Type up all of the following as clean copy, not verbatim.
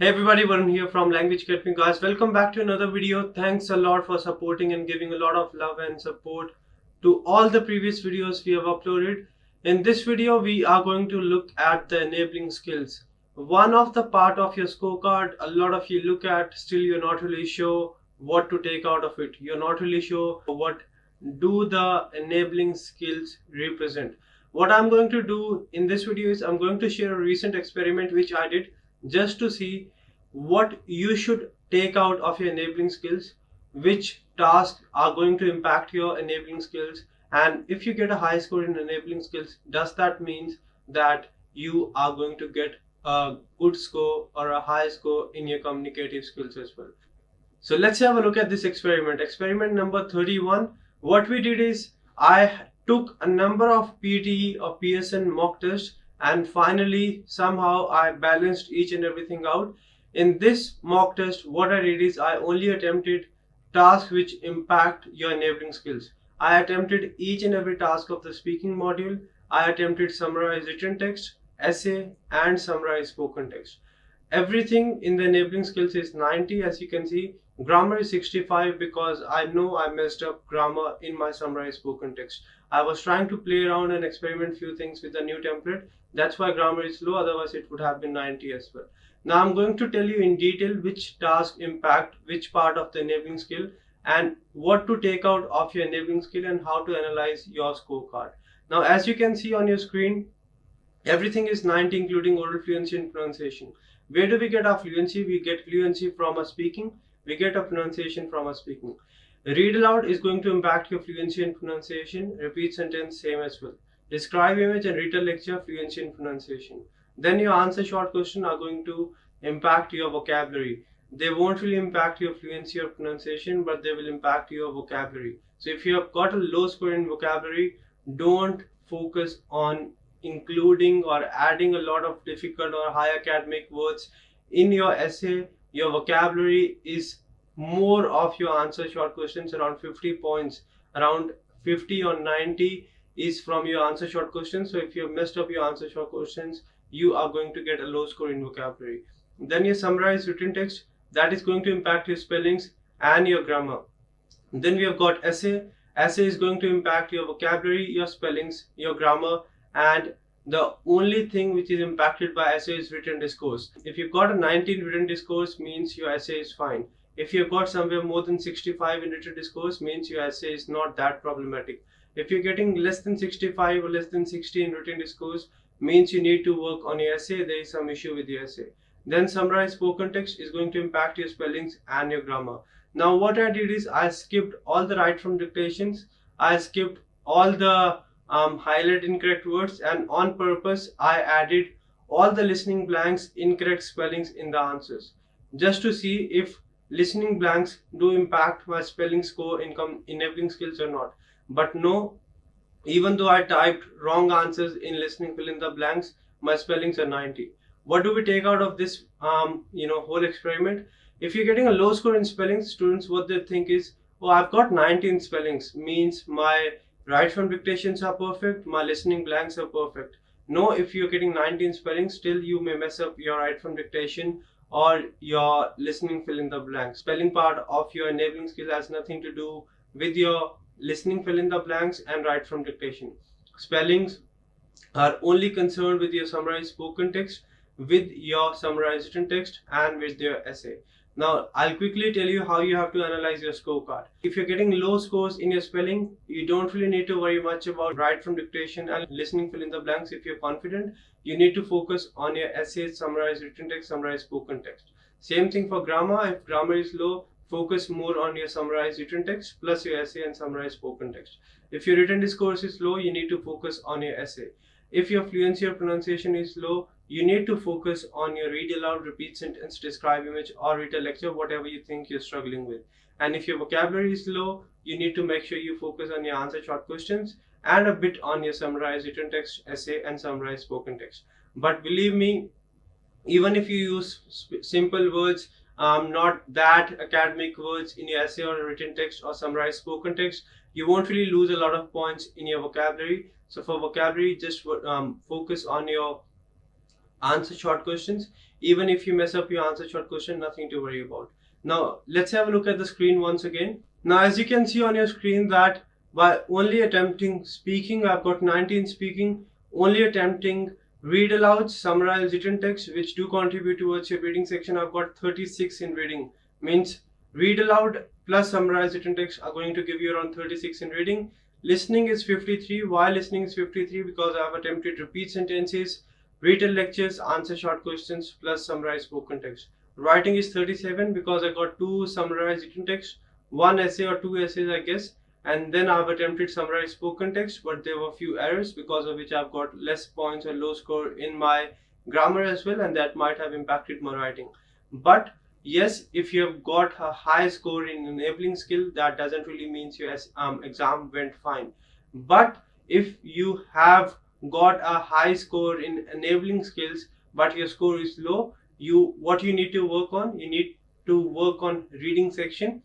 Hey everybody, Varun here from 𝗥𝗶𝗀𝗀 guys. Welcome back to another video. Thanks a lot for supporting and giving a lot of love and support to all the previous videos we have uploaded. In this video, we are going to look at the enabling skills. One of the part of your scorecard, a lot of you look at, still you're not really sure what to take out of it. You're not really sure what do the enabling skills represent. What I'm going to do in this video is I'm going to share a recent experiment which I did just to see what you should take out of your enabling skills, which tasks are going to impact your enabling skills, and if you get a high score in enabling skills, does that mean that you are going to get a good score or a high score in your communicative skills as well. So let's have a look at this experiment. Experiment number 31. What we did is I took a number of PTE or PSN mock tests, and finally somehow I balanced each and everything out. In this mock test, what I did is I only attempted tasks which impact your enabling skills. I attempted each and every task of the speaking module. I attempted summarize written text, essay, and summarize spoken text. Everything in the enabling skills is 90, as you can see. Grammar is 65 because I know I messed up grammar in my summarized spoken text. I was trying to play around and experiment few things with the new template. That's why grammar is low, otherwise it would have been 90 as well. Now I'm going to tell you in detail which task impact which part of the enabling skill and what to take out of your enabling skill and how to analyze your scorecard. Now as you can see on your screen, everything is 90 including oral fluency and pronunciation. Where do we get our fluency? We get fluency from our speaking. We get a pronunciation from our speaking. Read aloud is going to impact your fluency and pronunciation. Repeat sentence, same as well. Describe image and read a lecture, fluency and pronunciation. Then your answer short question are going to impact your vocabulary. They won't really impact your fluency or pronunciation, but they will impact your vocabulary. So if you have got a low score in vocabulary, don't focus on including or adding a lot of difficult or high academic words in your essay. Your vocabulary is more of your answer short questions, around 50 points, around 50 or 90 is from your answer short questions. So if you have messed up your answer short questions, you are going to get a low score in vocabulary. Then your summarized written text, that is going to impact your spellings and your grammar. Then we have got essay. Essay is going to impact your vocabulary, your spellings, your grammar, and the only thing which is impacted by essay is written discourse. If you've got a 90 in written discourse, means your essay is fine. If you've got somewhere more than 65 in written discourse, means your essay is not that problematic. If you're getting less than 65 or less than 60 in written discourse, means you need to work on your essay. There is some issue with your essay. Then summarize spoken text is going to impact your spellings and your grammar. Now what I did is I skipped all the right from dictations. I skipped all the highlight incorrect words, and on purpose I added all the listening blanks, incorrect spellings in the answers, just to see if listening blanks do impact my spelling score in enabling skills or not. But no, even though I typed wrong answers in listening fill in the blanks, my spellings are 90. What do we take out of this whole experiment? If you're getting a low score in spellings, students, what they think is, oh, I've got 90 in spellings, means my right from dictations are perfect, my listening blanks are perfect. No, if you're getting 90 in spelling, still you may mess up your right from dictation or your listening fill in the blanks. Spelling part of your enabling skill has nothing to do with your listening fill in the blanks and right from dictation. Spellings are only concerned with your summarized spoken text, with your summarized written text, and with your essay. Now I'll quickly tell you how you have to analyze your scorecard. If you're getting low scores in your spelling, you don't really need to worry much about right from dictation and listening fill in the blanks. If you're confident, you need to focus on your essays, summarized written text, summarized spoken text. Same thing for grammar. If grammar is low, focus more on your summarized written text plus your essay and summarized spoken text. If your written discourse is low, you need to focus on your essay. If your fluency or pronunciation is low, you need to focus on your read aloud, repeat sentence, describe image, or read a lecture, whatever you think you're struggling with. And if your vocabulary is low, you need to make sure you focus on your answer short questions and a bit on your summarized written text, essay, and summarized spoken text. But believe me, even if you use simple words, not that academic words in your essay or written text or summarized spoken text, you won't really lose a lot of points in your vocabulary. So for vocabulary, just focus on your answer short questions. Even if you mess up your answer short question, nothing to worry about. Now let's have a look at the screen once again. Now as you can see on your screen that by only attempting speaking, I've got 19 speaking, only attempting read aloud, summarize written text, which do contribute towards your reading section, I've got 36 in reading. Means read aloud plus summarize written text are going to give you around 36 in reading. Listening is 53. Why listening is 53? Because I have attempted repeat sentences, written lectures, answer short questions plus summarize spoken text. Writing is 37 because I got 2 summarized written text, 1 essay or 2 essays I guess, and then I've attempted summarize spoken text, but there were few errors because of which I've got less points or low score in my grammar as well, and that might have impacted my writing. But yes, if you have got a high score in enabling skill, that doesn't really mean your exam went fine. But if you have got a high score in enabling skills but your score is low, what you need to work on, you need to work on reading section,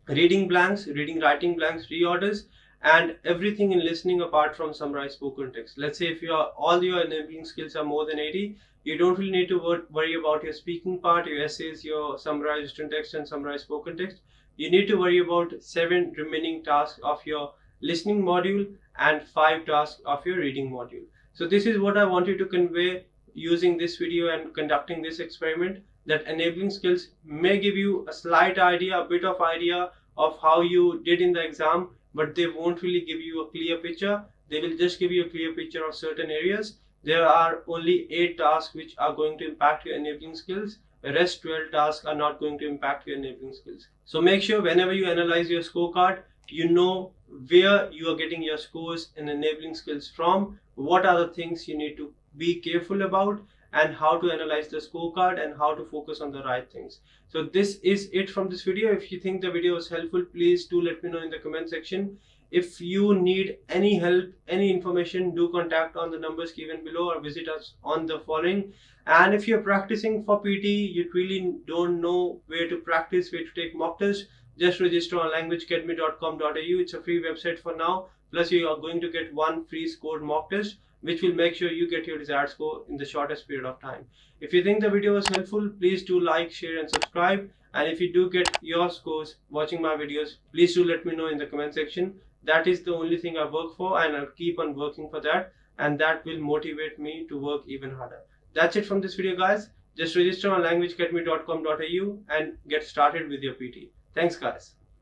reading blanks, writing blanks, reorders, and everything in listening apart from summarized spoken text. Let's say if all your enabling skills are more than 80, you don't really need to worry about your speaking part, your essays, your summarized written text and summarized spoken text. You need to worry about 7 remaining tasks of your listening module and 5 tasks of your reading module. So this is what I wanted to convey using this video and conducting this experiment, that enabling skills may give you a slight idea, a bit of idea of how you did in the exam, but they won't really give you a clear picture. They will just give you a clear picture of certain areas. There are only 8 tasks which are going to impact your enabling skills. The rest 12 tasks are not going to impact your enabling skills. So make sure whenever you analyze your scorecard, you know where you are getting your scores in enabling skills from, what are the things you need to be careful about, and how to analyze the scorecard and how to focus on the right things. So this is it from this video. If you think the video was helpful, please do let me know in the comment section. If you need any help, any information, do contact on the numbers given below or visit us on the following. And if you're practicing for PTE, you really don't know where to practice, where to take mock tests, just register on languageacademy.com.au. It's a free website for now. Plus you are going to get 1 free scored mock test, which will make sure you get your desired score in the shortest period of time. If you think the video was helpful, please do like, share and subscribe. And if you do get your scores watching my videos, please do let me know in the comment section. That is the only thing I work for, and I'll keep on working for that, and that will motivate me to work even harder. That's it from this video guys. Just register on languageacademy.com.au and get started with your PT. Thanks guys.